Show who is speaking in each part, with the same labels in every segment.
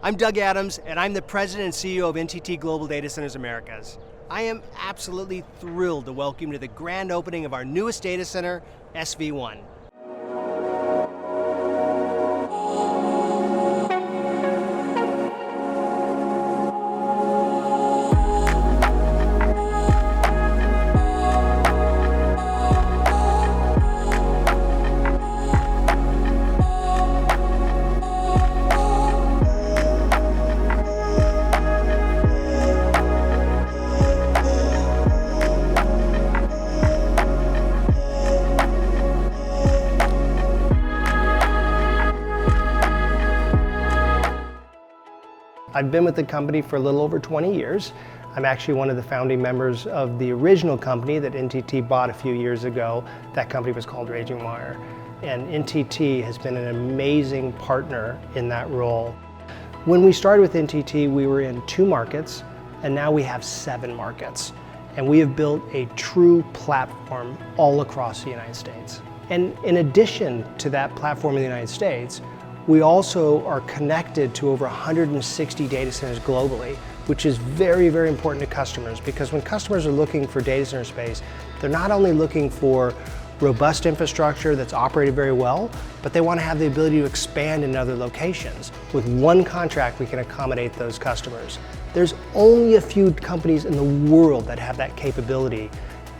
Speaker 1: I'm Doug Adams, and I'm the President and CEO of NTT Global Data Centers Americas. I am absolutely thrilled to welcome you to the grand opening of our newest data center, SV1. I've been with the company for a little over 20 years. I'm actually one of the founding members of the original company that NTT bought a few years ago. That company was called Raging Wire. And NTT has been an amazing partner in that role. When we started with NTT, we were in 2 markets, and now we have 7 markets. And we have built a true platform all across the United States. And in addition to that platform in the United States, we also are connected to over 160 data centers globally, which is very, very important to customers, because when customers are looking for data center space, they're not only looking for robust infrastructure that's operated very well, but they want to have the ability to expand in other locations. With one contract, we can accommodate those customers. There's only a few companies in the world that have that capability,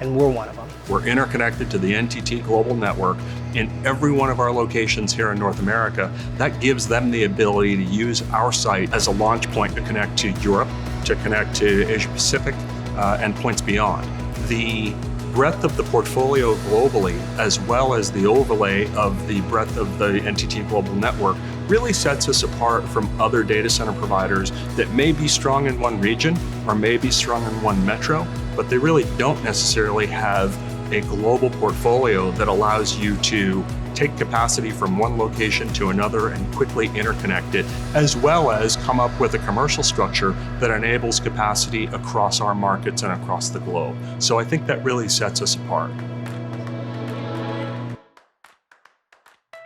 Speaker 1: and we're one of them.
Speaker 2: We're interconnected to the NTT Global Network in every one of our locations here in North America. That gives them the ability to use our site as a launch point to connect to Europe, to connect to Asia Pacific, and points beyond. The breadth of the portfolio globally, as well as the overlay of the breadth of the NTT Global Network, really sets us apart from other data center providers that may be strong in one region or may be strong in one metro, but they really don't necessarily have a global portfolio that allows you to take capacity from one location to another and quickly interconnect it, as well as come up with a commercial structure that enables capacity across our markets and across the globe. So I think that really sets us apart.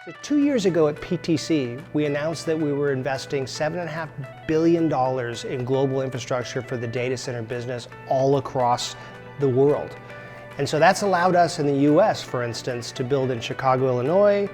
Speaker 1: So 2 years ago at PTC, we announced that we were investing $7.5 billion in global infrastructure for the data center business all across the world. And so that's allowed us in the US, for instance, to build in Chicago, Illinois,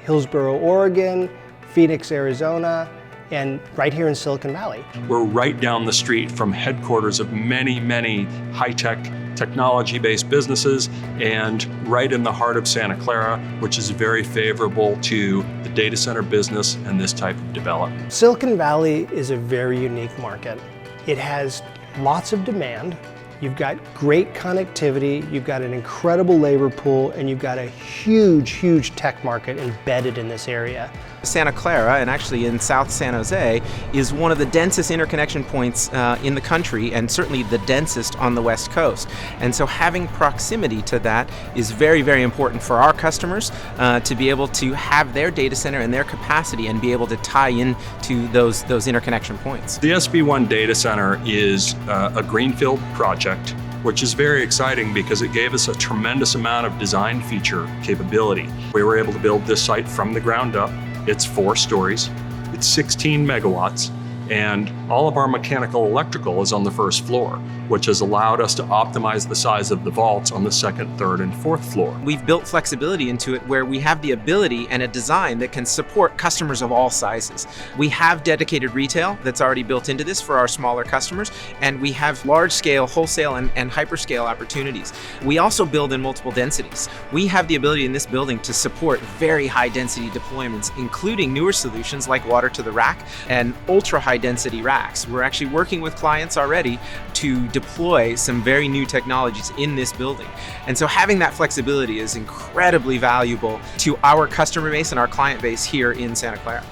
Speaker 1: Hillsboro, Oregon, Phoenix, Arizona, and right here in Silicon Valley.
Speaker 2: We're right down the street from headquarters of many, many high-tech, technology-based businesses, and right in the heart of Santa Clara, which is very favorable to the data center business and this type of development.
Speaker 1: Silicon Valley is a very unique market. It has lots of demand. You've got great connectivity, you've got an incredible labor pool, and you've got a huge, huge tech market embedded in this area.
Speaker 3: Santa Clara, and actually in South San Jose, is one of the densest interconnection points in the country, and certainly the densest on the West Coast. And so having proximity to that is very, very important for our customers to be able to have their data center and their capacity and be able to tie into those interconnection points.
Speaker 2: The SV1 data center is a greenfield project, which is very exciting because it gave us a tremendous amount of design feature capability. We were able to build this site from the ground up. It's 4 stories, it's 16 megawatts, and all of our mechanical electrical is on the first floor, which has allowed us to optimize the size of the vaults on the 2nd, 3rd, and 4th floor.
Speaker 3: We've built flexibility into it where we have the ability and a design that can support customers of all sizes. We have dedicated retail that's already built into this for our smaller customers, and we have large-scale wholesale and hyperscale opportunities. We also build in multiple densities. We have the ability in this building to support very high-density deployments, including newer solutions like water to the rack and ultra-high-density racks. We're actually working with clients already to deploy some very new technologies in this building. And so having that flexibility is incredibly valuable to our customer base and our client base here in Santa Clara.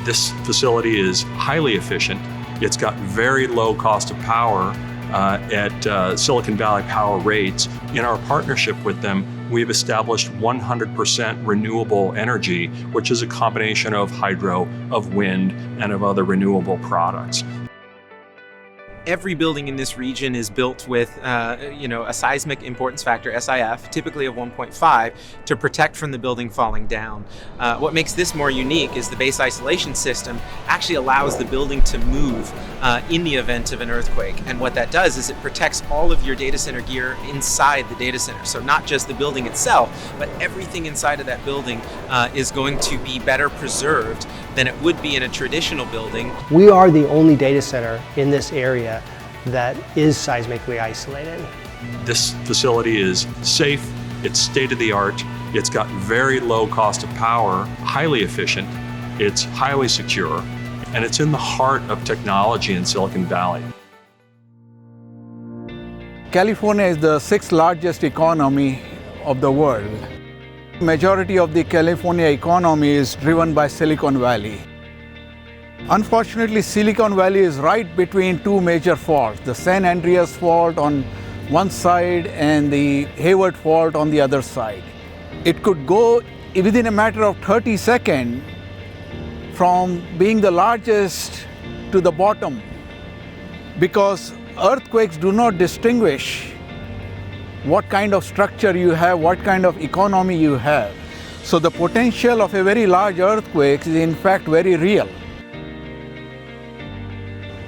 Speaker 2: This facility is highly efficient. It's got very low cost of power at Silicon Valley power rates. In our partnership with them, we've established 100% renewable energy, which is a combination of hydro, of wind, and of other renewable products.
Speaker 3: every building in this region is built with a seismic importance factor, SIF, typically of 1.5, to protect from the building falling down. What makes this more unique is the base isolation system actually allows the building to move in the event of an earthquake. And what that does is it protects all of your data center gear inside the data center. So not just the building itself, but everything inside of that building is going to be better preserved than it would be in a traditional building.
Speaker 1: We are the only data center in this area that is seismically isolated.
Speaker 2: This facility is safe, it's state-of-the-art, it's got very low cost of power, highly efficient, it's highly secure, and it's in the heart of technology in Silicon Valley.
Speaker 4: California is the sixth largest economy of the world. Majority of the California economy is driven by Silicon Valley. Unfortunately, Silicon Valley is right between two major faults, the San Andreas Fault on one side and the Hayward Fault on the other side. It could go within a matter of 30 seconds from being the largest to the bottom, because earthquakes do not distinguish what kind of structure you have, what kind of economy you have. So the potential of a very large earthquake is in fact very real.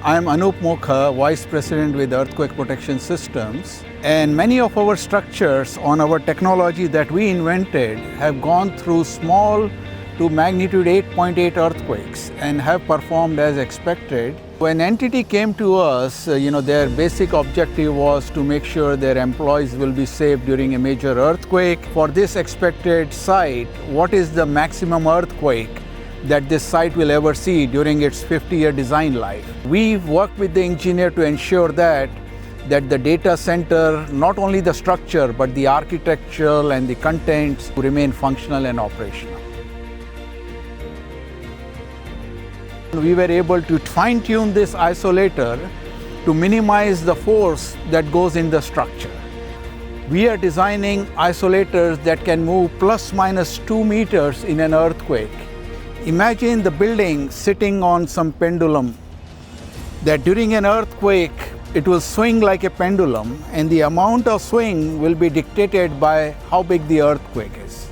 Speaker 4: I am Anup Mokha, Vice President with Earthquake Protection Systems, and many of our structures on our technology that we invented have gone through small to magnitude 8.8 earthquakes and have performed as expected. When NTT came to us, their basic objective was to make sure their employees will be safe during a major earthquake. For this expected site, what is the maximum earthquake that this site will ever see during its 50-year design life? We've worked with the engineer to ensure that the data center, not only the structure, but the architectural and the contents remain functional and operational. We were able to fine-tune this isolator to minimize the force that goes in the structure. We are designing isolators that can move plus minus 2 meters in an earthquake. Imagine the building sitting on some pendulum, that during an earthquake, it will swing like a pendulum, and the amount of swing will be dictated by how big the earthquake is.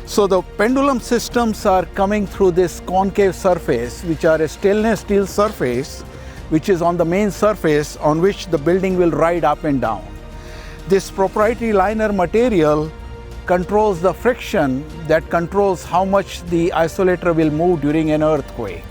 Speaker 4: So the pendulum systems are coming through this concave surface, which are a stainless steel surface, which is on the main surface on which the building will ride up and down. This proprietary liner material controls the friction that controls how much the isolator will move during an earthquake.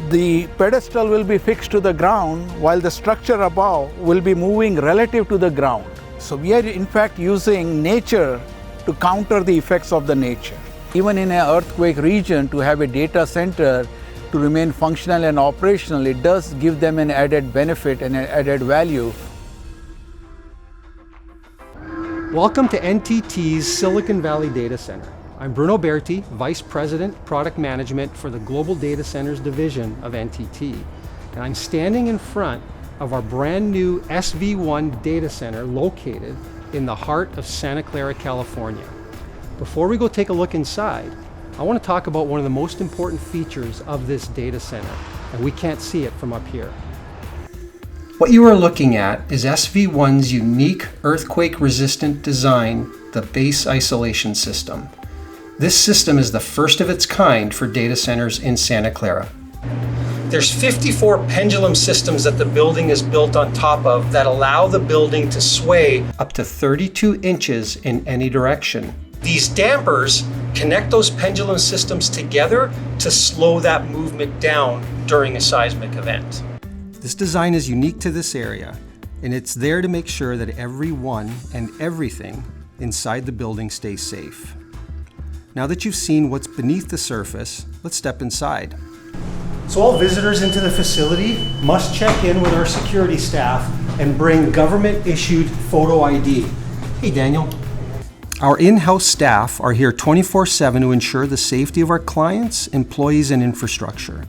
Speaker 4: The pedestal will be fixed to the ground while the structure above will be moving relative to the ground. So we are in fact using nature to counter the effects of the nature. Even in an earthquake region, to have a data center to remain functional and operational, it does give them an added benefit and an added value.
Speaker 5: Welcome to NTT's Silicon Valley Data Center. I'm Bruno Berti, Vice President, Product Management for the Global Data Centers Division of NTT. And I'm standing in front of our brand new SV1 data center located in the heart of Santa Clara, California. Before we go take a look inside, I want to talk about one of the most important features of this data center, and we can't see it from up here.
Speaker 1: What you are looking at is SV1's unique earthquake-resistant design, the base isolation system. This system is the first of its kind for data centers in Santa Clara. There's 54 pendulum systems that the building is built on top of that allow the building to sway up to 32 inches in any direction. These dampers connect those pendulum systems together to slow that movement down during a seismic event.
Speaker 6: This design is unique to this area, and it's there to make sure that everyone and everything inside the building stays safe. Now that you've seen what's beneath the surface, let's step inside.
Speaker 1: So all visitors into the facility must check in with our security staff and bring government-issued photo ID. Hey, Daniel.
Speaker 6: Our in-house staff are here 24/7 to ensure the safety of our clients, employees, and infrastructure.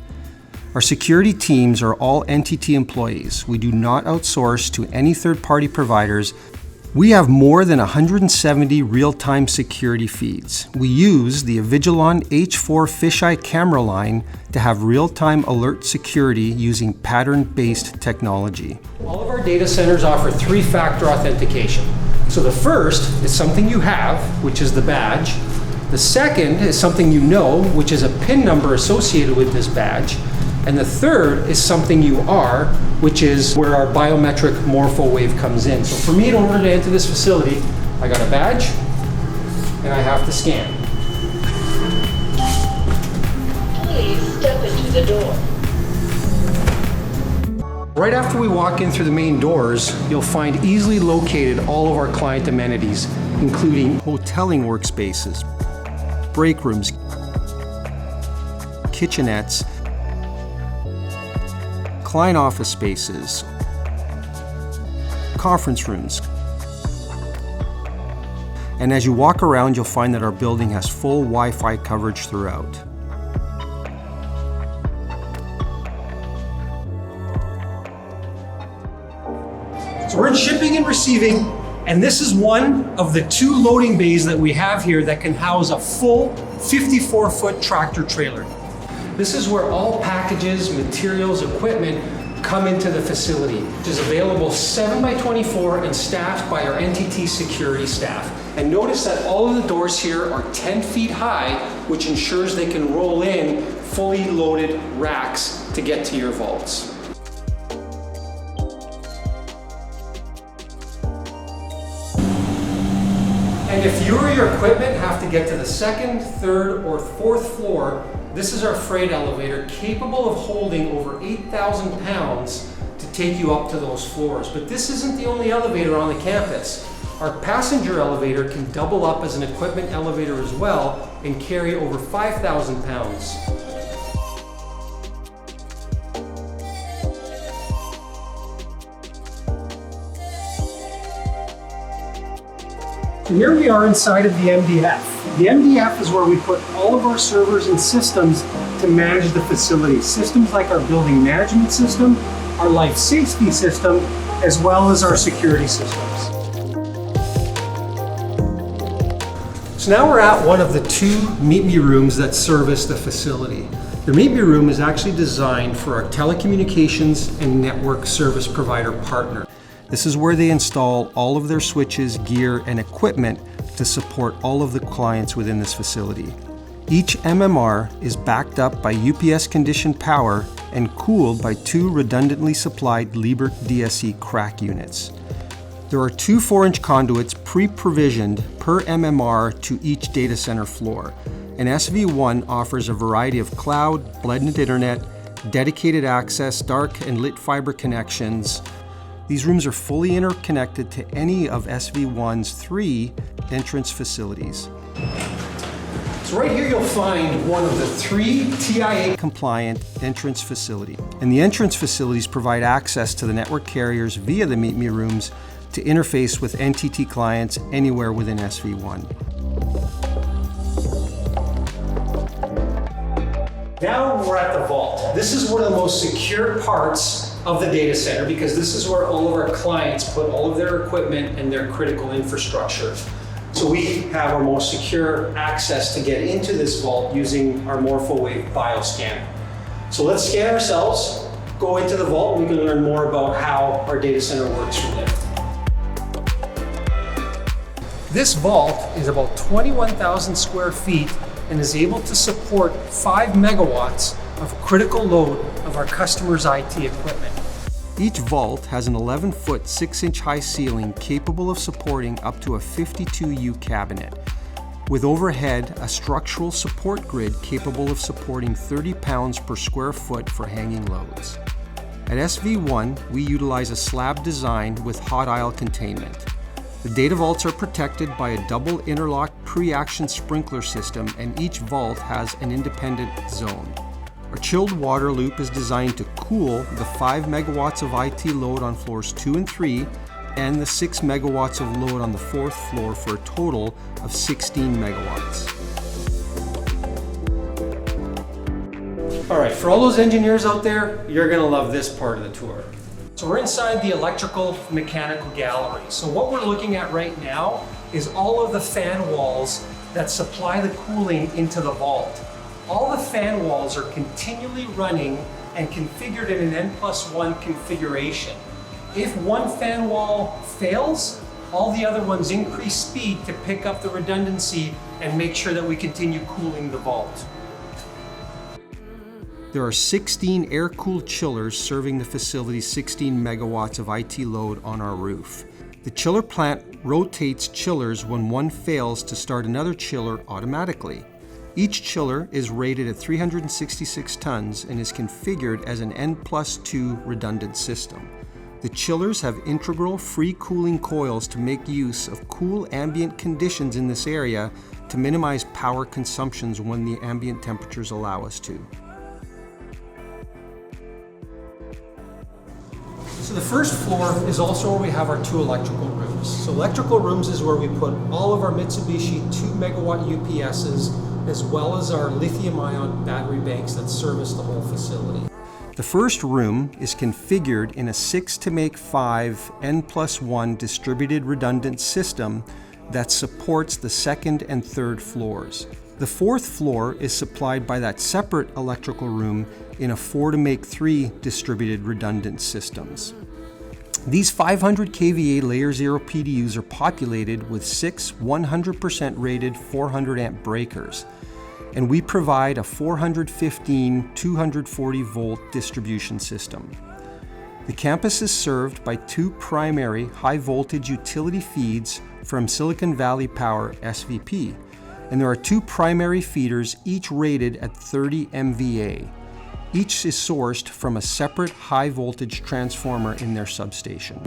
Speaker 6: Our security teams are all NTT employees. We do not outsource to any third-party providers, We have more than 170 real-time security feeds. We use the Avigilon H4 fisheye camera line to have real-time alert security using pattern-based technology.
Speaker 5: All of our data centers offer three-factor authentication. So the first is something you have, which is the badge. The second is something you know, which is a PIN number associated with this badge. And the third is something you are, which is where our biometric morpho wave comes in. So for me, in order to enter this facility, I got a badge and I have to scan.
Speaker 7: Please step into the door.
Speaker 5: Right after we walk in through the main doors, you'll find easily located all of our client amenities, including
Speaker 6: Hoteling workspaces, break rooms, kitchenettes, client office spaces, conference rooms. And as you walk around, you'll find that our building has full Wi-Fi coverage throughout.
Speaker 5: So we're in shipping and receiving, and this is one of the two loading bays that we have here that can house a full 54-foot tractor trailer. This is where all packages, materials, equipment come into the facility, which is available 7x24 and staffed by our NTT security staff. And notice that all of the doors here are 10 feet high, which ensures they can roll in fully loaded racks to get to your vaults. And if you or your equipment have to get to the second, third, or fourth floor, this is our freight elevator capable of holding over 8,000 pounds to take you up to those floors. But this isn't the only elevator on the campus. Our passenger elevator can double up as an equipment elevator as well and carry over 5,000 pounds. Here we are inside of the MDF. The MDF is where we put all of our servers and systems to manage the facility. Systems like our building management system, our life safety system, as well as our security systems. So now we're at one of the two Meet Me rooms that service the facility. The Meet Me room is actually designed for our telecommunications and network service provider partner.
Speaker 6: This is where they install all of their switches, gear, and equipment to support all of the clients within this facility. Each MMR is backed up by UPS conditioned power and cooled by two redundantly supplied Liebert DSE crack units. There are two 4-inch conduits pre-provisioned per MMR to each data center floor, and SV1 offers a variety of cloud, blended internet, dedicated access, dark and lit fiber connections. These rooms are fully interconnected to any of SV1's 3 entrance facilities.
Speaker 5: So right here you'll find one of the 3 TIA
Speaker 6: compliant entrance facilities. And the entrance facilities provide access to the network carriers via the Meet Me rooms to interface with NTT clients anywhere within SV1.
Speaker 5: Now we're at the vault. This is one of the most secure parts of the data center because this is where all of our clients put all of their equipment and their critical infrastructure. So we have our most secure access to get into this vault using our MorphoWave bioscanner. So let's scan ourselves, go into the vault, and we can learn more about how our data center works from there. This vault is about 21,000 square feet and is able to support 5 megawatts of critical load of our customers' IT equipment.
Speaker 6: Each vault has an 11-foot, 6-inch high ceiling capable of supporting up to a 52U cabinet, with overhead a structural support grid capable of supporting 30 pounds per square foot for hanging loads. At SV1, we utilize a slab design with hot aisle containment. The data vaults are protected by a double interlock pre-action sprinkler system, and each vault has an independent zone. Our chilled water loop is designed to cool the 5 megawatts of IT load on floors 2 and 3 and the 6 megawatts of load on the 4th floor for a total of 16 megawatts. All right, for all those engineers out there, you're gonna love this part of the tour.
Speaker 5: So we're inside the electrical mechanical gallery. So what we're looking at right now is all of the fan walls that supply the cooling into the vault. All the fan walls are continually running and configured in an N+1 configuration. If one fan wall fails, all the other ones increase speed to pick up the redundancy and make sure that we continue cooling the vault.
Speaker 6: There are 16 air-cooled chillers serving the facility's 16 megawatts of IT load on our roof. The chiller plant rotates chillers when one fails to start another chiller automatically. Each chiller is rated at 366 tons and is configured as an N+2 redundant system. The chillers have integral free cooling coils to make use of cool ambient conditions in this area to minimize power consumptions when the ambient temperatures allow us to.
Speaker 5: So the first floor is also where we have our 2 electrical rooms. So electrical rooms is where we put all of our Mitsubishi 2 megawatt UPSs as well as our lithium-ion battery banks that service the whole facility.
Speaker 6: The first room is configured in a 6-to-make-5 N+1 distributed redundant system that supports the second and third floors. The fourth floor is supplied by that separate electrical room in a 4-to-make-3 distributed redundant systems. These 500 kVA Layer 0 PDUs are populated with 6 100% rated 400 amp breakers, and we provide a 415 240 volt distribution system. The campus is served by 2 primary high voltage utility feeds from Silicon Valley Power SVP, and there are 2 primary feeders each rated at 30 MVA. Each is sourced from a separate high voltage transformer in their substation.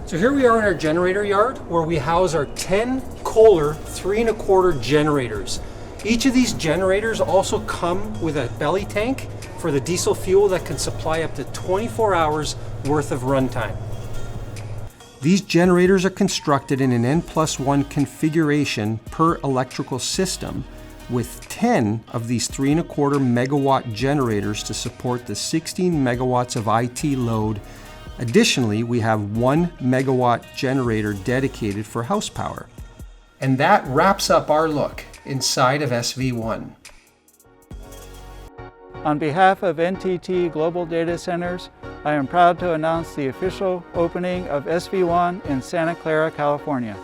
Speaker 5: So here we are in our generator yard where we house our 10 Kohler 3 1/4 generators. Each of these generators also come with a belly tank for the diesel fuel that can supply up to 24 hours worth of runtime.
Speaker 6: These generators are constructed in an N+1 configuration per electrical system, with 10 of these 3 1/4 megawatt generators to support the 16 megawatts of IT load. Additionally, we have 1 megawatt generator dedicated for house power.
Speaker 5: And that wraps up our look inside of SV1.
Speaker 4: On behalf of NTT Global Data Centers, I am proud to announce the official opening of SV1 in Santa Clara, California.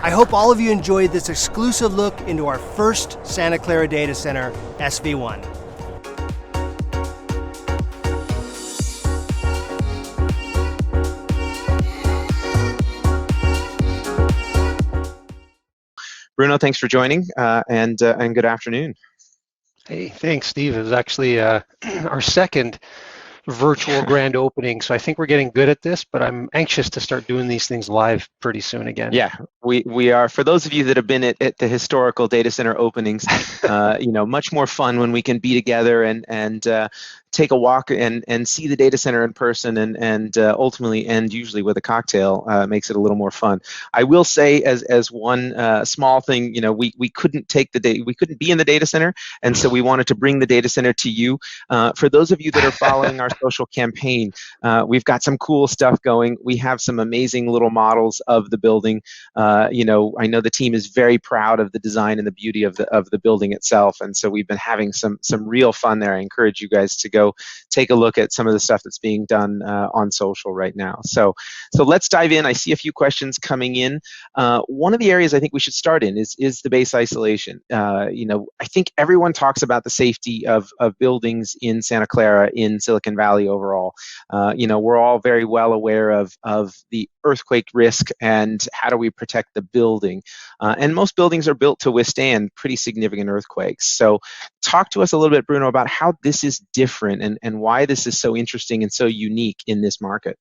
Speaker 1: I hope all of you enjoyed this exclusive look into our first Santa Clara data center, SV1.
Speaker 3: Bruno, thanks for joining, and good afternoon.
Speaker 5: Hey, thanks, Steve. It was actually our second virtual grand opening, so I think we're getting good at this, but I'm anxious to start doing these things live pretty soon again.
Speaker 3: Yeah, we are. For those of you that have been at the historical data center openings, much more fun when we can be together and take a walk and see the data center in person and ultimately end usually with a cocktail. Makes it a little more fun. I will say as one small thing, we couldn't we couldn't be in the data center, and so we wanted to bring the data center to you. For those of you that are following our social campaign, we've got some cool stuff going. We have some amazing little models of the building. I know the team is very proud of the design and the beauty of the building itself, and so we've been having some real fun there. I encourage you guys to go take a look at some of the stuff that's being done on social right now. So let's dive in. I see a few questions coming in. One of the areas I think we should start in is the base isolation. I think everyone talks about the safety of buildings in Santa Clara, in Silicon Valley overall. We're all very well aware of the earthquake risk and how do we protect the building. And most buildings are built to withstand pretty significant earthquakes. So talk to us a little bit, Bruno, about how this is different and why this is so interesting and so unique in this market.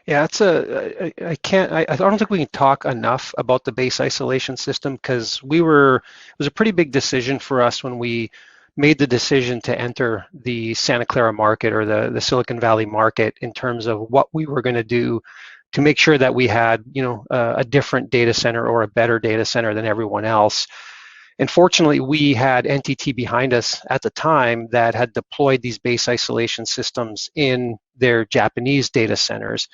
Speaker 5: Yeah, I don't think we can talk enough about the base isolation system because it was a pretty big decision for us when we made the decision to enter the Santa Clara market or the Silicon Valley market in terms of what we were going to do to make sure that we had, a different data center or a better data center than everyone else. And fortunately, we had NTT behind us at the time that had deployed these base isolation systems in their Japanese data centers.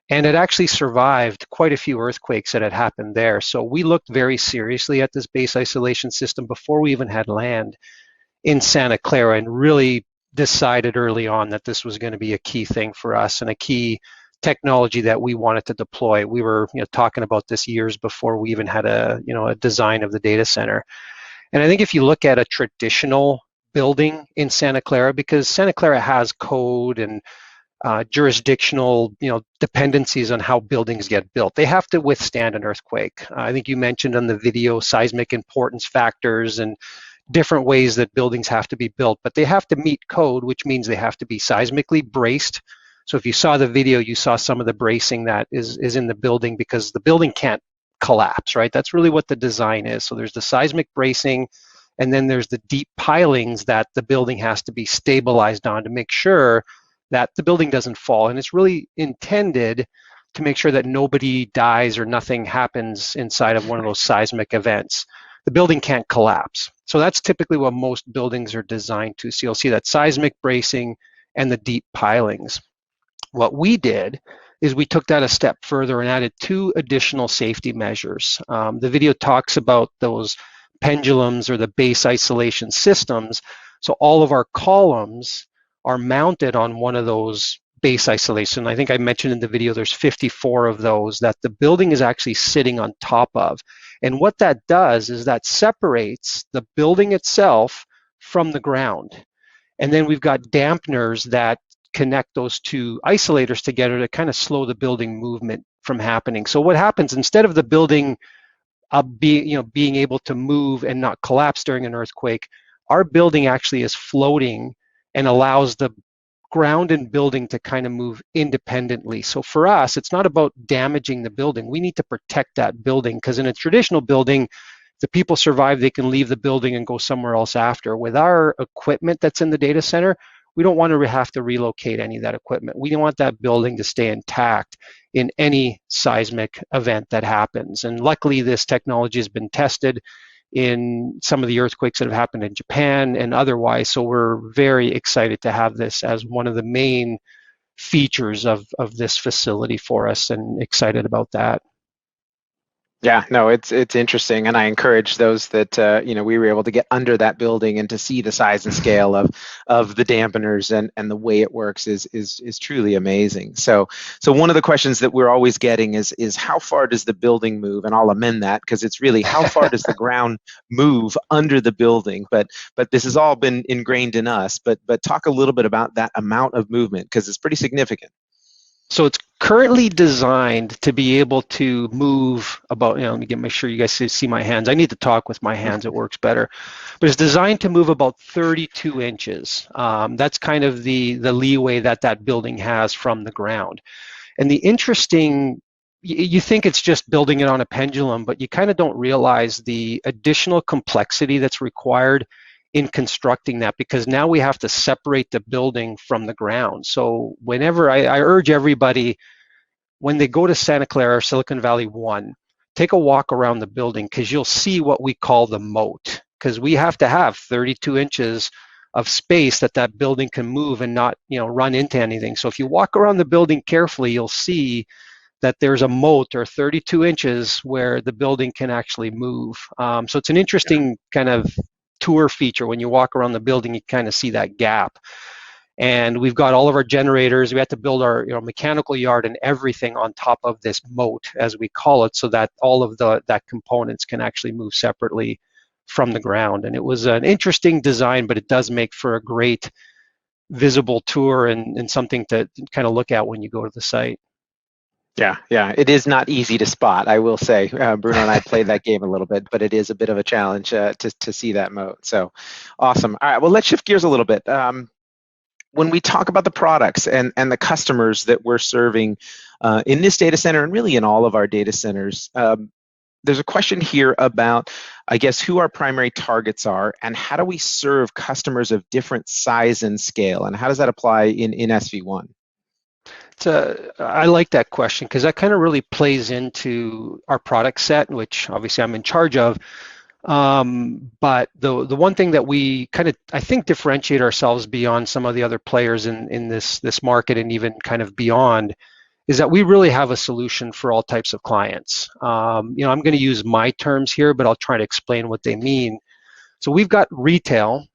Speaker 5: And it actually survived quite a few earthquakes that had happened there. So we looked very seriously at this base isolation system before we even had land in Santa Clara, and really decided early on that this was going to be a key thing for us and a key technology that we wanted to deploy. We were talking about this years before we even had a design of the data center. And I think if you look at a traditional building in Santa Clara, because Santa Clara has code and jurisdictional dependencies on how buildings get built. They have to withstand an earthquake. I think you mentioned on the video seismic importance factors and different ways that buildings have to be built, but they have to meet code, which means they have to be seismically braced. So if you saw the video, you saw some of the bracing that is in the building, because the building can't collapse, right? That's really what the design is. So there's the seismic bracing, and then there's the deep pilings that the building has to be stabilized on to make sure that the building doesn't fall. And it's really intended to make sure that nobody dies or nothing happens inside of one of those seismic events. The building can't collapse. So that's typically what most buildings are designed to. So you'll see that seismic bracing and the deep pilings. What we did is we took that a step further and added 2 additional safety measures. The video talks about those pendulums or the base isolation systems. So all of our columns are mounted on one of those base isolation. I think I mentioned in the video there's 54 of those that the building is actually sitting on top of. And what that does is that separates the building itself from the ground. And then we've got dampeners that connect those 2 isolators together to kind of slow the building movement from happening. So what happens, instead of the building being able to move and not collapse during an earthquake, our building actually is floating and allows the ground and building to kind of move independently. So for us, it's not about damaging the building. We need to protect that building, because in a traditional building, the people survive, they can leave the building and go somewhere else after. With our equipment that's in the data center, we don't want to have to relocate any of that equipment. We want that building to stay intact in any seismic event that happens. And luckily, this technology has been tested in some of the earthquakes that have happened in Japan and otherwise. So we're very excited to have this as one of the main features of this facility for us, and excited about that.
Speaker 3: Yeah, no, it's interesting, and I encourage those that we were able to get under that building and to see the size and scale of the dampeners and the way it works is truly amazing. So one of the questions that we're always getting is how far does the building move? And I'll amend that, because it's really how far does the ground move under the building? But this has all been ingrained in us. But talk a little bit about that amount of movement, because it's pretty significant.
Speaker 5: So it's currently designed to be able to move about, let me make sure you guys see my hands. I need to talk with my hands, it works better. But it's designed to move about 32 inches. That's kind of the leeway that building has from the ground. And the interesting, you think it's just building it on a pendulum, but you kind of don't realize the additional complexity that's required in constructing that, because now we have to separate the building from the ground. So whenever I urge everybody, when they go to Santa Clara, Silicon Valley 1, take a walk around the building, because you'll see what we call the moat, because we have to have 32 inches of space that building can move and not run into anything. So if you walk around the building carefully, you'll see that there's a moat, or 32 inches, where the building can actually move. So it's an interesting kind of tour feature. When you walk around the building, you kind of see that gap. And we've got all of our generators. We had to build our mechanical yard and everything on top of this moat, as we call it, so that all of that components can actually move separately from the ground. And it was an interesting design, but it does make for a great visible tour and something to kind of look at when you go to the site.
Speaker 3: Yeah, it is not easy to spot, I will say. Bruno and I played that game a little bit, but it is a bit of a challenge to see that moat. So awesome. All right, well, let's shift gears a little bit. When we talk about the products and the customers that we're serving in this data center, and really in all of our data centers, there's a question here about, I guess, who our primary targets are, and how do we serve customers of different size and scale, and how does that apply in SV1?
Speaker 5: I like that question, because that kind of really plays into our product set, which obviously I'm in charge of. But the one thing that we kind of, I think, differentiate ourselves beyond some of the other players in this market and even kind of beyond is that we really have a solution for all types of clients. I'm going to use my terms here, but I'll try to explain what they mean. So we've got retail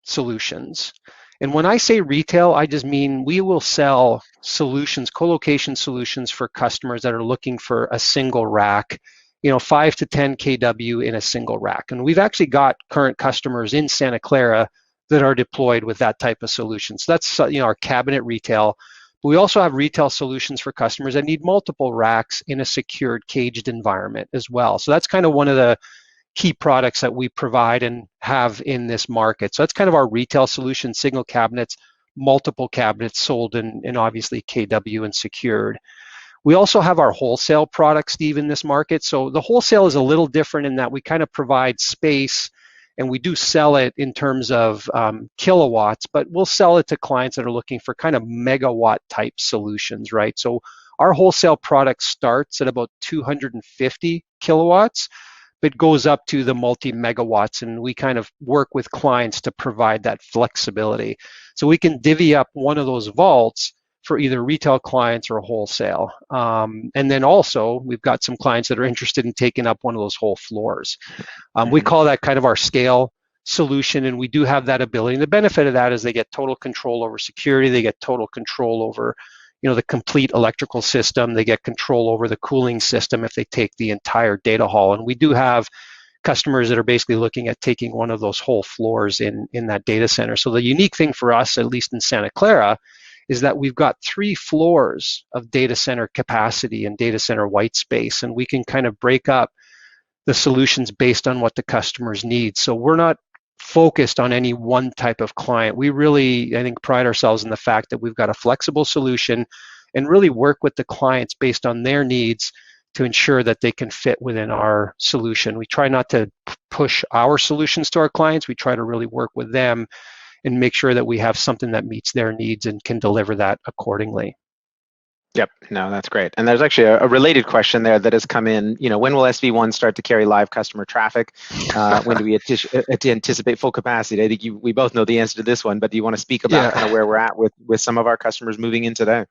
Speaker 5: solutions. And when I say retail, I just mean we will sell solutions, co-location solutions for customers that are looking for a single rack, 5 to 10 kW in a single rack. And we've actually got current customers in Santa Clara that are deployed with that type of solution. So that's our cabinet retail. But we also have retail solutions for customers that need multiple racks in a secured caged environment as well. So that's kind of one of the key products that we provide and have in this market. So that's kind of our retail solution: single cabinets, multiple cabinets sold in obviously kW and secured. We also have our wholesale products, Steve, in this market. So the wholesale is a little different in that we kind of provide space, and we do sell it in terms of kilowatts, but we'll sell it to clients that are looking for kind of megawatt type solutions, right? So our wholesale product starts at about 250 kilowatts, but goes up to the multi-megawatts, and we kind of work with clients to provide that flexibility. So we can divvy up one of those vaults for either retail clients or wholesale. And then also, we've got some clients that are interested in taking up one of those whole floors. We call that kind of our scale solution, and we do have that ability. And the benefit of that is they get total control over security, they get total control over the complete electrical system, they get control over the cooling system if they take the entire data hall. And we do have customers that are basically looking at taking one of those whole floors in that data center. So the unique thing for us, at least in Santa Clara, is that we've got 3 floors of data center capacity and data center white space, and we can kind of break up the solutions based on what the customers need. So we're not focused on any one type of client. We really, I think, pride ourselves in the fact that we've got a flexible solution and really work with the clients based on their needs to ensure that they can fit within our solution. We try not to push our solutions to our clients. We try to really work with them and make sure that we have something that meets their needs and can deliver that accordingly.
Speaker 3: Yep, no, that's great. And there's actually a related question there that has come in. When will SV1 start to carry live customer traffic? When do we anticipate full capacity? I think we both know the answer to this one, but do you want to speak about kind of where we're at with some of our customers moving in today?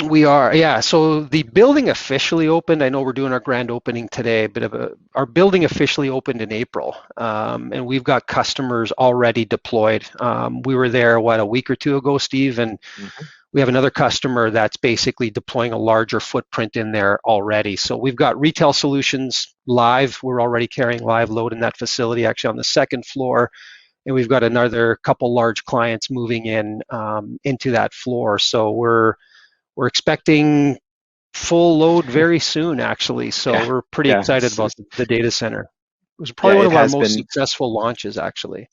Speaker 5: We are, yeah. So the building officially opened. I know we're doing our grand opening today, but our building officially opened in April, and we've got customers already deployed. We were there, a week or two ago, Steve, and we have another customer that's basically deploying a larger footprint in there already. So we've got retail solutions live. We're already carrying live load in that facility, actually on the 2nd floor, and we've got another couple large clients moving in into that floor. So we're expecting full load very soon, actually. So we're pretty excited about the data center. It was probably one of our most successful launches, actually.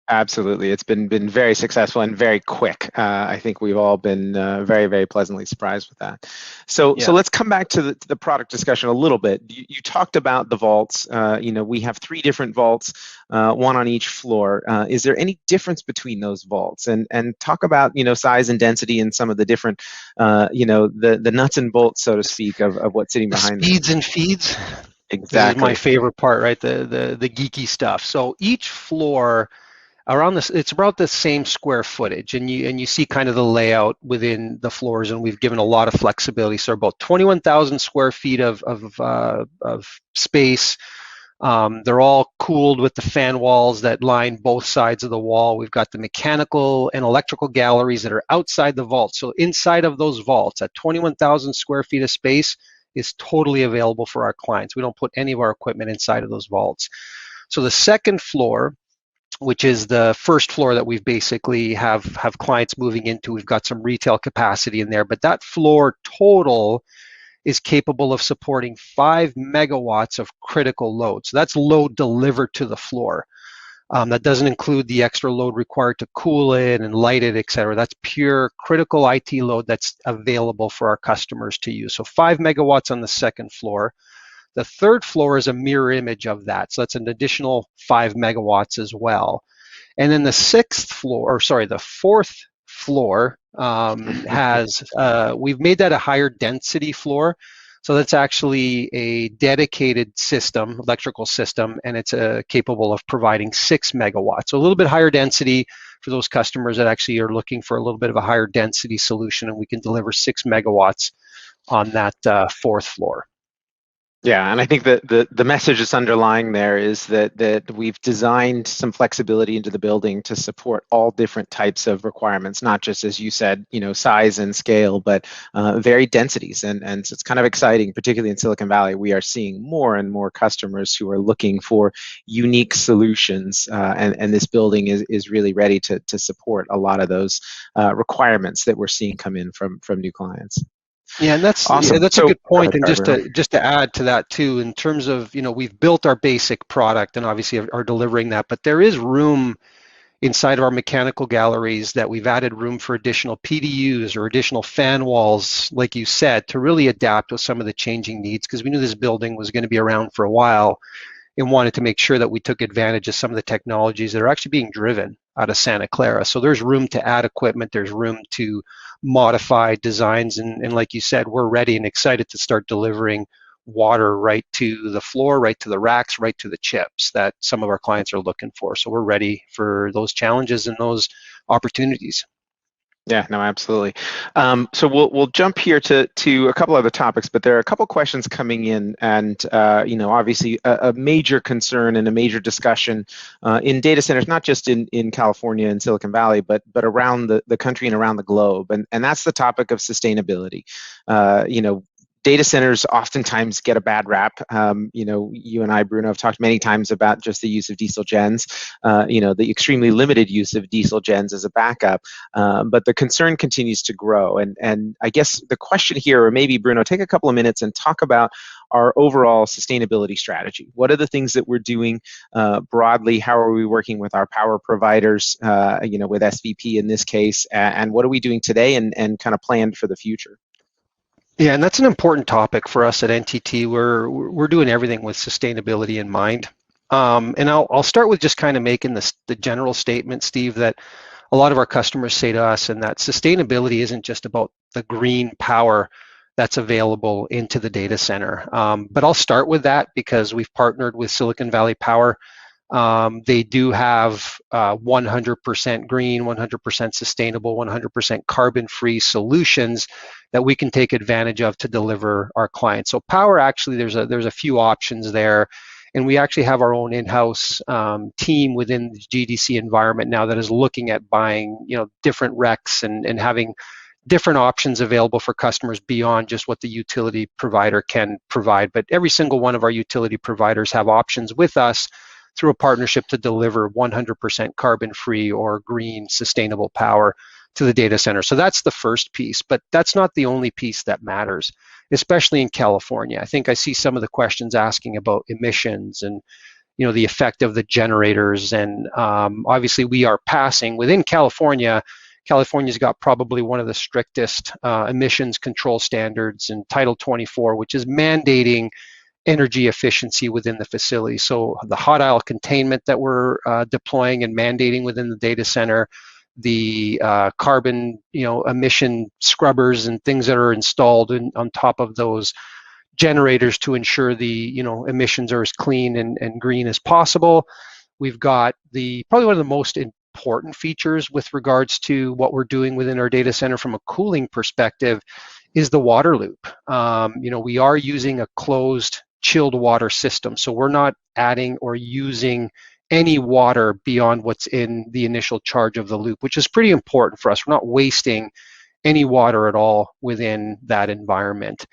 Speaker 3: Absolutely. It's been very successful and very quick. I think we've all been very, very pleasantly surprised with that. So let's come back to the product discussion a little bit. You talked about the vaults. We have 3 different vaults, one on each floor. Is there any difference between those vaults? And talk about, size and density and some of the different, the nuts and bolts, so to speak, of what's sitting behind
Speaker 5: speeds and feeds.
Speaker 3: Exactly.
Speaker 5: This is my favorite part, right? The geeky stuff. So each floor, it's about the same square footage, and you see kind of the layout within the floors, and we've given a lot of flexibility. So about 21,000 square feet of space. They're all cooled with the fan walls that line both sides of the wall. We've got the mechanical and electrical galleries that are outside the vault. So inside of those vaults, at 21,000 square feet of space is totally available for our clients. We don't put any of our equipment inside of those vaults. So the 2nd floor, which is the 1st floor that we've basically have clients moving into. We've got some retail capacity in there, but that floor total is capable of supporting 5 megawatts of critical load. So that's load delivered to the floor. That doesn't include the extra load required to cool it and light it, et cetera. That's pure critical IT load that's available for our customers to use. So 5 megawatts on the 2nd floor. The 3rd floor is a mirror image of that. So that's an additional 5 megawatts as well. And then the 4th floor has, we've made that a higher density floor.
Speaker 6: So that's actually a dedicated system, electrical system, and it's capable of providing 6 megawatts. So a little bit higher density for those customers that actually are looking for a little bit of a higher density solution, and we can deliver 6 megawatts on that 4th floor.
Speaker 8: Yeah, and I think that the message that's underlying there is that we've designed some flexibility into the building to support all different types of requirements, not just, as you said, size and scale, but varied densities. And so it's kind of exciting, particularly in Silicon Valley. We are seeing more and more customers who are looking for unique solutions, and this building is really ready to support a lot of those requirements that we're seeing come in from new clients.
Speaker 6: Yeah, and that's
Speaker 8: Awesome.
Speaker 6: Yeah, that's
Speaker 8: So,
Speaker 6: a good point.
Speaker 8: go
Speaker 6: And
Speaker 8: ahead, Bruno.
Speaker 6: just to add to that too, in terms of we've built our basic product and obviously are delivering that, but there is room inside of our mechanical galleries that we've added room for additional PDUs or additional fan walls, like you said, to really adapt with some of the changing needs, because we knew this building was going to be around for a while and wanted to make sure that we took advantage of some of the technologies that are actually being driven out of Santa Clara. So there's room to add equipment, there's room to modify designs, and like you said, we're ready and excited to start delivering water right to the floor, right to the racks, right to the chips that some of our clients are looking for. So we're ready for those challenges and those opportunities.
Speaker 8: Yeah, no, absolutely. So we'll jump here to a couple other topics, but there are a couple questions coming in, and obviously a major concern and a major discussion in data centers, not just in California and Silicon Valley, but around the country and around the globe, and that's the topic of sustainability. Data centers oftentimes get a bad rap. You and I, Bruno, have talked many times about just the use of diesel gens, the extremely limited use of diesel gens as a backup. But the concern continues to grow. And I guess the question here, or maybe Bruno, take a couple of minutes and talk about our overall sustainability strategy. What are the things that we're doing broadly? How are we working with our power providers, with SVP in this case? And what are we doing today and kind of planned for the future?
Speaker 6: Yeah, and that's an important topic for us at NTT. We're doing everything with sustainability in mind. And I'll start with just kind of making the general statement, Steve, that a lot of our customers say to us, and that sustainability isn't just about the green power that's available into the data center. But I'll start with that because we've partnered with Silicon Valley Power. They do have 100% green, 100% sustainable, 100% carbon-free solutions that we can take advantage of to deliver our clients. So power, actually, there's a few options there, and we actually have our own in-house team within the GDC environment now that is looking at buying, different RECs and having different options available for customers beyond just what the utility provider can provide. But every single one of our utility providers have options with us through a partnership to deliver 100% carbon-free or green sustainable power to the data center. So that's the first piece, but that's not the only piece that matters, especially in California. I think I see some of the questions asking about emissions and the effect of the generators, and obviously we are passing within California. California's got probably one of the strictest emissions control standards in Title 24, which is mandating energy efficiency within the facility. So the hot aisle containment that we're deploying and mandating within the data center, the carbon emission scrubbers and things that are installed on top of those generators to ensure the emissions are as clean and green as possible. We've got probably one of the most important features with regards to what we're doing within our data center from a cooling perspective is the water loop. We are using a closed chilled water system, so we're not adding or using any water beyond what's in the initial charge of the loop, which is pretty important for us. We're not wasting any water at all within that environment.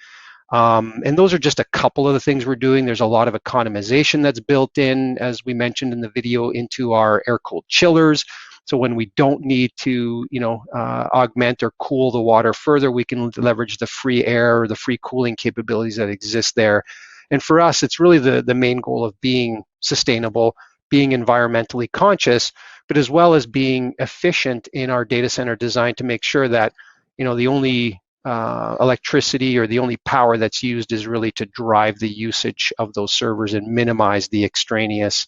Speaker 6: And those are just a couple of the things we're doing. There's a lot of economization that's built in, as we mentioned in the video, into our air-cooled chillers. So when we don't need to, augment or cool the water further, we can leverage the free air or the free cooling capabilities that exist there. And for us, it's really the main goal of being sustainable, being environmentally conscious, but as well as being efficient in our data center design to make sure that, the only electricity or the only power that's used is really to drive the usage of those servers and minimize the extraneous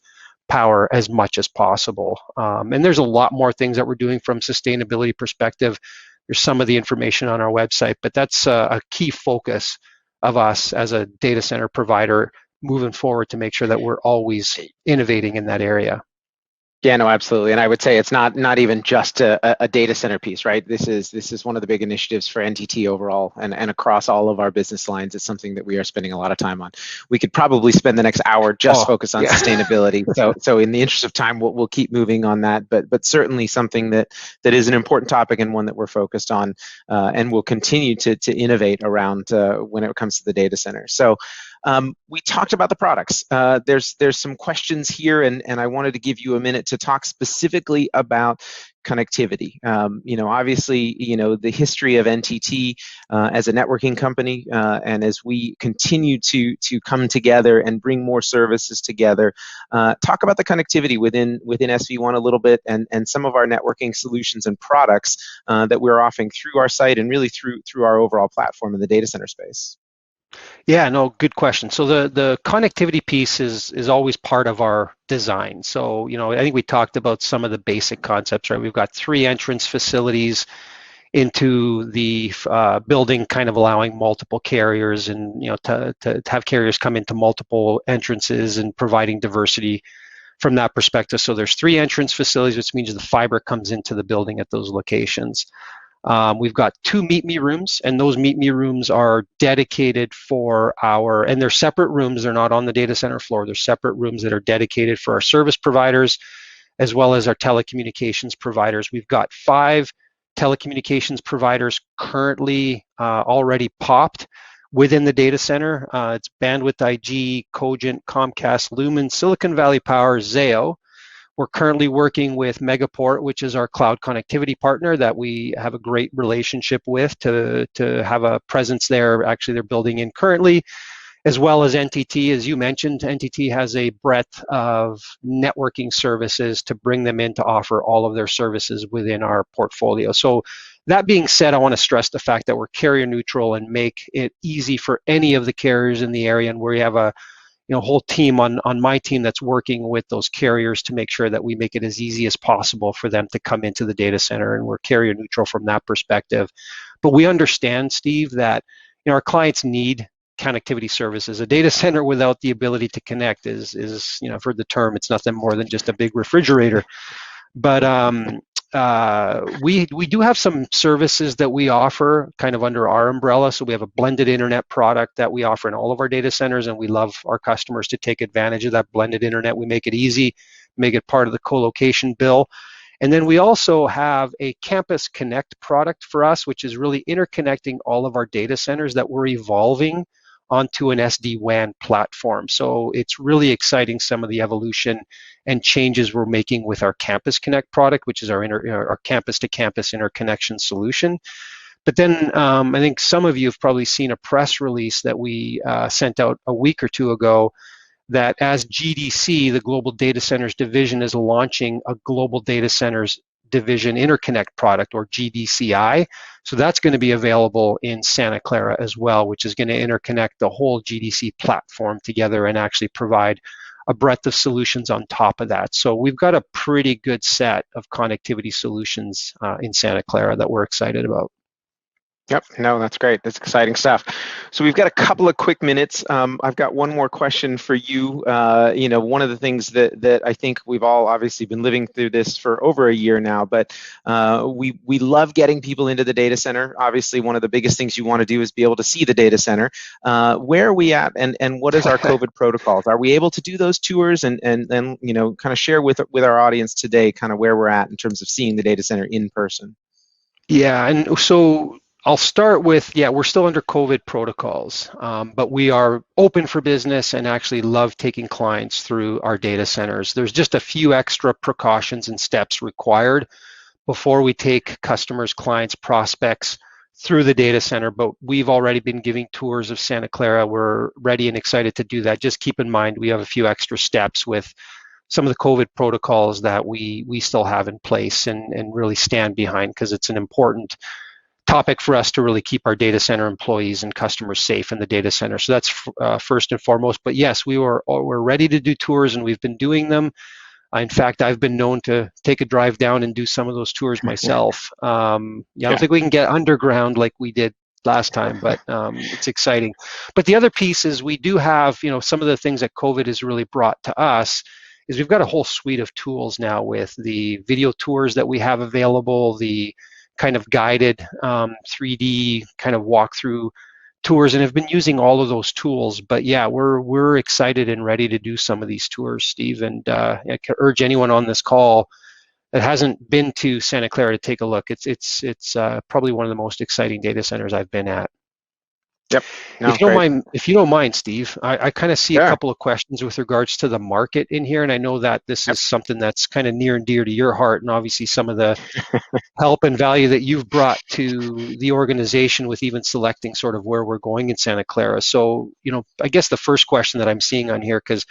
Speaker 6: power as much as possible. And there's a lot more things that we're doing from sustainability perspective. There's some of the information on our website, but that's a key focus
Speaker 5: of us as a data center provider moving forward to make sure that we're always innovating in that area.
Speaker 8: Yeah, no, absolutely. And I would say it's not even just a data center piece, right? This is one of the big initiatives for NTT overall and across all of our business lines. It's something that we are spending a lot of time on. We could probably spend the next hour just focus on sustainability. So in the interest of time, we'll keep moving on that. But certainly something that is an important topic and one that we're focused on, and will continue to innovate around when it comes to the data center. So. We talked about the products. There's some questions here, and I wanted to give you a minute to talk specifically about connectivity. Obviously, the history of NTT as a networking company, and as we continue to come together and bring more services together, talk about the connectivity within SV1 a little bit, and some of our networking solutions and products that we're offering through our site and really through our overall platform in the data center space.
Speaker 5: Yeah, no, good question. So the connectivity piece is always part of our design. So, I think we talked about some of the basic concepts, right? We've got 3 entrance facilities into the building, kind of allowing multiple carriers and, to have carriers come into multiple entrances and providing diversity from that perspective. So there's 3 entrance facilities, which means the fiber comes into the building at those locations. We've got 2 Meet Me rooms, and those Meet Me rooms are dedicated for and they're separate rooms. They're not on the data center floor. They're separate rooms that are dedicated for our service providers as well as our telecommunications providers. We've got 5 telecommunications providers currently already popped within the data center. It's Bandwidth IG, Cogent, Comcast, Lumen, Silicon Valley Power, Zayo. We're currently working with Megaport, which is our cloud connectivity partner that we have a great relationship with to have a presence there. Actually, they're building in currently, as well as NTT. As you mentioned, NTT has a breadth of networking services to bring them in to offer all of their services within our portfolio. So that being said, I want to stress the fact that we're carrier neutral and make it easy for any of the carriers in the area, and where you have a whole team on my team that's working with those carriers to make sure that we make it as easy as possible for them to come into the data center, and we're carrier neutral from that perspective. But we understand, Steve, that our clients need connectivity services. A data center without the ability to connect is I've heard the term, it's nothing more than just a big refrigerator. But we do have some services that we offer kind of under our umbrella. So we have a blended internet product that we offer in all of our data centers, and we love our customers to take advantage of that blended internet. We make it easy, make it part of the co-location bill. And then we also have a Campus Connect product for us, which is really interconnecting all of our data centers that we're evolving onto an SD-WAN platform. So it's really exciting, some of the evolution and changes we're making with our Campus Connect product, which is our campus-to-campus interconnection solution. But then I think some of you have probably seen a press release that we sent out a week or 2 ago, that as GDC, the Global Data Centers Division, is launching a Global Data Centers Division Interconnect product, or GDCI. So that's going to be available in Santa Clara as well, which is going to interconnect the whole GDC platform together and actually provide a breadth of solutions on top of that. So we've got a pretty good set of connectivity solutions in Santa Clara that we're excited about.
Speaker 8: Yep, no, that's great. That's exciting stuff. So we've got a couple of quick minutes. I've got one more question for you. One of the things that I think we've all obviously been living through this for over a year now, but we love getting people into the data center. Obviously, one of the biggest things you want to do is be able to see the data center. Where are we at, and what is our COVID protocols? Are we able to do those tours and kind of share with our audience today kind of where we're at in terms of seeing the data center in person?
Speaker 5: Yeah, and so I'll start with, we're still under COVID protocols, but we are open for business and actually love taking clients through our data centers. There's just a few extra precautions and steps required before we take customers, clients, prospects through the data center, but we've already been giving tours of Santa Clara. We're ready and excited to do that. Just keep in mind, we have a few extra steps with some of the COVID protocols that we still have in place and really stand behind, because it's an important topic for us to really keep our data center employees and customers safe in the data center. So that's first and foremost. But yes, we're ready to do tours, and we've been doing them. In fact, I've been known to take a drive down and do some of those tours myself. I don't think we can get underground like we did last time, but it's exciting. But the other piece is we do have, some of the things that COVID has really brought to us is we've got a whole suite of tools now with the video tours that we have available, the kind of guided 3D kind of walkthrough tours, and have been using all of those tools. But yeah, we're excited and ready to do some of these tours, Steve, and I can urge anyone on this call that hasn't been to Santa Clara to take a look. It's probably one of the most exciting data centers I've been at.
Speaker 8: Yep. No,
Speaker 5: If you don't mind, Steve, I kind of see a couple of questions with regards to the market in here, and I know that this is something that's kind of near and dear to your heart, and obviously some of the help and value that you've brought to the organization with even selecting sort of where we're going in Santa Clara. So, I guess the first question that I'm seeing on here, because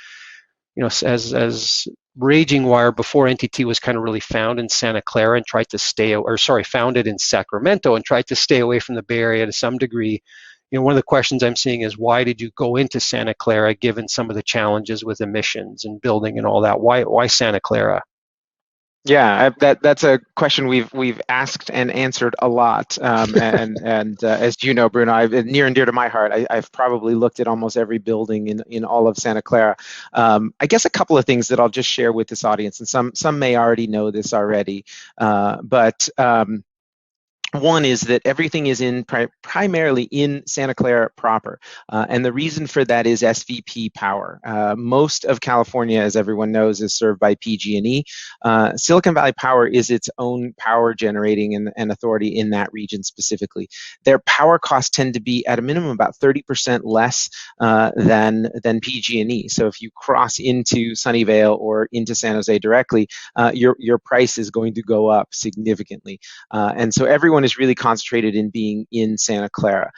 Speaker 5: as Raging Wire before NTT was kind of really found in Santa Clara and tried to founded in Sacramento and tried to stay away from the Bay Area to some degree. One of the questions I'm seeing is, why did you go into Santa Clara given some of the challenges with emissions and building and all that? Why Santa Clara?
Speaker 8: Yeah, that's a question we've asked and answered a lot, and as you know, Bruno, near and dear to my heart. I've probably looked at almost every building in all of Santa Clara. I guess a couple of things that I'll just share with this audience, and some may already know this already, but. One is that everything is primarily in Santa Clara proper, and the reason for that is SVP power. Most of California, as everyone knows, is served by PG&E. Silicon Valley Power is its own power generating and authority in that region specifically. Their power costs tend to be at a minimum about 30% less than PG&E. So if you cross into Sunnyvale or into San Jose directly, your price is going to go up significantly, and so everyone is really concentrated in being in Santa Clara.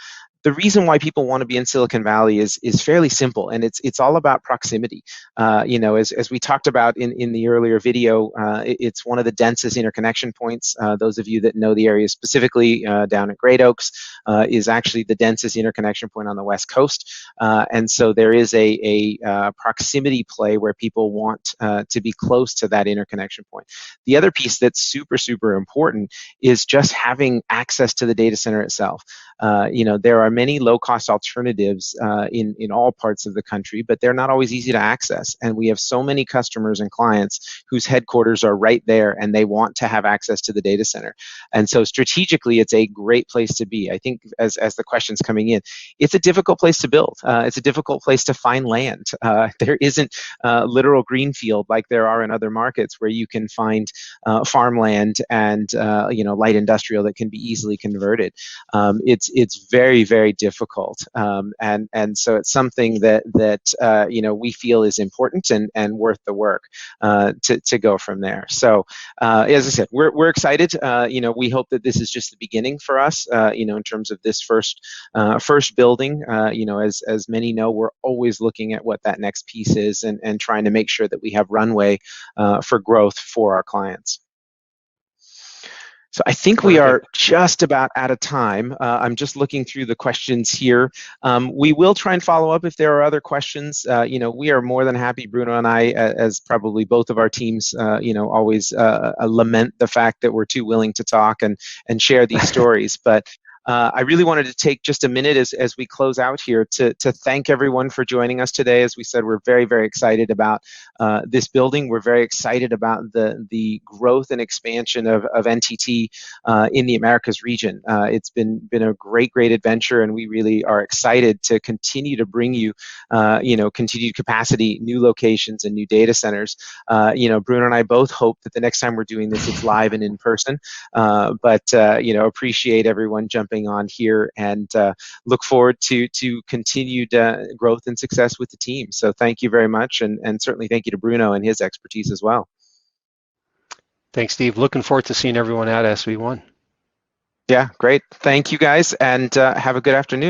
Speaker 8: The reason why people want to be in Silicon Valley is fairly simple, and it's all about proximity. As we talked about in the earlier video, it's one of the densest interconnection points. Those of you that know the area specifically down at Great Oaks is actually the densest interconnection point on the West Coast, and so there is a proximity play where people want to be close to that interconnection point. The other piece that's super important is just having access to the data center itself. There are many low-cost alternatives in all parts of the country, but they're not always easy to access. And we have so many customers and clients whose headquarters are right there, and they want to have access to the data center. And so strategically, it's a great place to be. I think as the question's coming in, it's a difficult place to build. It's a difficult place to find land. There isn't literal greenfield like there are in other markets where you can find farmland and light industrial that can be easily converted. It's very difficult, and so it's something that we feel is important and worth the work to go from there. So as I said, we're excited. We hope that this is just the beginning for us. In terms of this first building. As many know, we're always looking at what that next piece is and trying to make sure that we have runway for growth for our clients. So I think we are just about out of time. I'm just looking through the questions here. We will try and follow up if there are other questions. We are more than happy, Bruno and I, as probably both of our teams, always lament the fact that we're too willing to talk and share these stories. But I really wanted to take just a minute as we close out here to thank everyone for joining us today. As we said, we're very excited about this building. We're very excited about the growth and expansion of NTT in the Americas region. It's been a great adventure, and we really are excited to continue to bring you, continued capacity, new locations, and new data centers. Bruno and I both hope that the next time we're doing this, it's live and in person. But appreciate everyone jumping on here, and look forward to continued growth and success with the team. So thank you very much, and certainly thank you to Bruno and his expertise as well.
Speaker 5: Thanks, Steve. Looking forward to seeing everyone at SV1.
Speaker 8: Yeah, great. Thank you guys, and have a good afternoon.